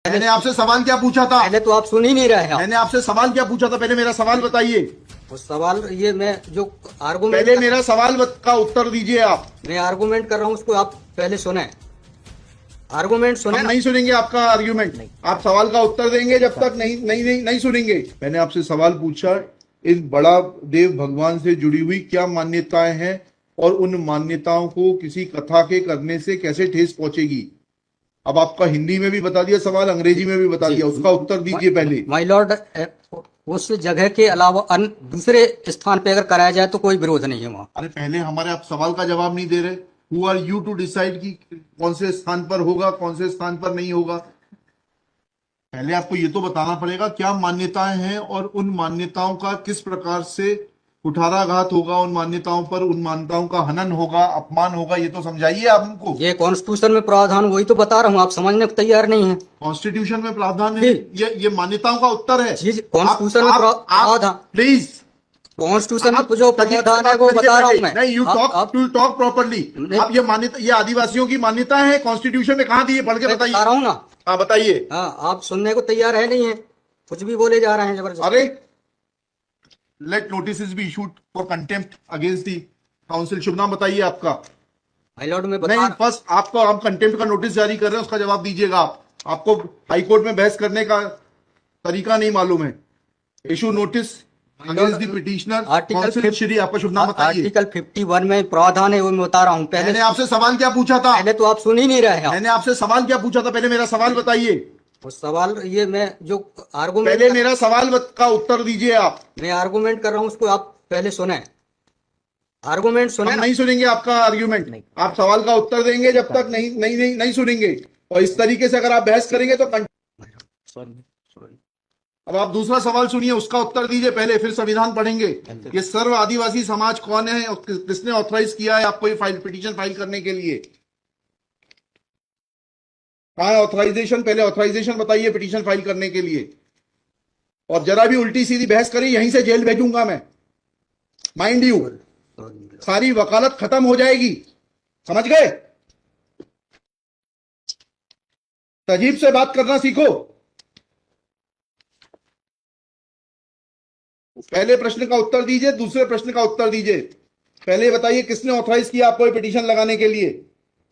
मैंने आपसे सवाल क्या पूछा था? पहले तो आप सुन ही नहीं रहे हैं। मैंने आपसे सवाल क्या पूछा था? पहले मेरा सवाल बताइए। वो सवाल ये मैं जो आर्गूमेंट पहले मेरा सवाल का उत्तर दीजिए आप। मैं आर्गूमेंट कर रहा हूँ उसको आप पहले सुने। आर्गूमेंट सुने हम ना। नहीं सुनेंगे आपका आर्ग्यूमेंट। आप सवाल का उत्तर देंगे जब तक नहीं सुनेंगे। मैंने आपसे सवाल पूछा, इस बड़ा देव भगवान से जुड़ी हुई क्या मान्यताएं हैं और उन मान्यताओं को किसी कथा के करने से कैसे ठेस पहुंचेगी। अब आपका हिंदी में भी बता दिया सवाल, अंग्रेजी में भी बता दिया, उसका उत्तर दीजिए पहले। माय लॉर्ड, उस जगह के अलावा अन्य दूसरे स्थान पे अगर कराया जाए तो कोई विरोध नहीं है वहाँ। अरे पहले हमारे आप सवाल का जवाब नहीं दे रहे। Who are you to decide कि कौन से स्थान पर होगा, कौन से स्थान पर नहीं होगा। पहले आपको ये तो बताना पड़ेगा क्या मान्यताएं हैं और उन मान्यताओं का किस प्रकार से कुठाराघात होगा, उन मान्यताओं पर, उन मान्यताओं का हनन होगा, अपमान होगा, ये तो समझाइए आप हमको। ये कॉन्स्टिट्यूशन में प्रावधान वही तो बता रहा हूँ, आप समझने को तैयार नहीं है। कॉन्स्टिट्यूशन में प्रावधान है, ये मान्यताओं का उत्तर है। जी, कॉन्स्टिट्यूशन में प्रावधान, प्लीज कॉन्स्टिट्यूशन में जो प्रावधान है वो बता रहा हूँ मैं। नहीं, यू टॉक प्रॉपरली। आप ये मान्यता, ये आदिवासियों की मान्यता है, कॉन्स्टिट्यूशन में कहाँ दी है? पढ़ के बताइए। बता रहा हूँ ना। हाँ बताइए। हाँ, आप सुनने को तैयार है नहीं है, कुछ भी बोले जा रहे हैं जबरदस्त। अरे let notice be issued for contempt against the council. शुभ नाम बताइए आपका। माय लॉर्ड में नहीं, फर्स्ट आपको हम कंटेम्प्ट का नोटिस जारी कर रहे हैं, उसका जवाब दीजिएगा आप। आपको हाईकोर्ट में बहस करने का तरीका नहीं मालूम है। Issue notice against the petitioner council. Shri आपका शुभ नाम बताइए। आर्टिकल 51 में प्रावधान है वो मैं बता रहा हूँ। मैंने आपसे सवाल क्या पूछा था? पहले तो आप सुन ही नहीं रहे हैं। मैंने आपसे सवाल क्या पूछा था? पहले मेरा सवाल बताइए। वो सवाल ये मैं जो आर्गूमेंट पहले मेरा सवाल का उत्तर दीजिए आप। मैं आर्गूमेंट कर रहा हूँ उसको आप पहले सुने। आर्गूमेंट सुने हम ना। नहीं सुनेंगे आपका आर्ग्यूमेंट। आप सवाल का उत्तर देंगे जब तक नहीं सुनेंगे। और इस तरीके से अगर आप बहस करेंगे तो अब आप दूसरा सवाल सुनिए, उसका उत्तर दीजिए पहले, फिर संविधान पढ़ेंगे। ये सर्व आदिवासी समाज कौन है और किसने ऑथराइज किया है आपको ये पिटीशन फाइल करने के लिए? कहाँ है ऑथराइजेशन? पहले ऑथराइजेशन बताइए पिटीशन फाइल करने के लिए। और जरा भी उल्टी सीधी बहस करी यहीं से जेल भेजूंगा मैं, माइंड यू। सारी वकालत खत्म हो जाएगी, समझ गए? तजीब से बात करना सीखो। पहले प्रश्न का उत्तर दीजिए, दूसरे प्रश्न का उत्तर दीजिए। पहले बताइए किसने ऑथराइज किया आपको पिटीशन लगाने के लिए?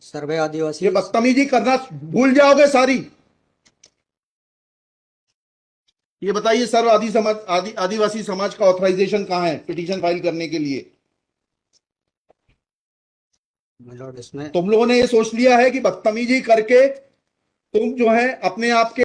सर्वे आदिवासी। ये बदतमीजी करना भूल जाओगे सारी। ये बताइए सर्व आदिवासी समाज का ऑथराइजेशन कहां है पिटीशन फाइल करने के लिए? इसमें तुम लोगों ने ये सोच लिया है कि बदतमीजी करके तुम जो है अपने आप के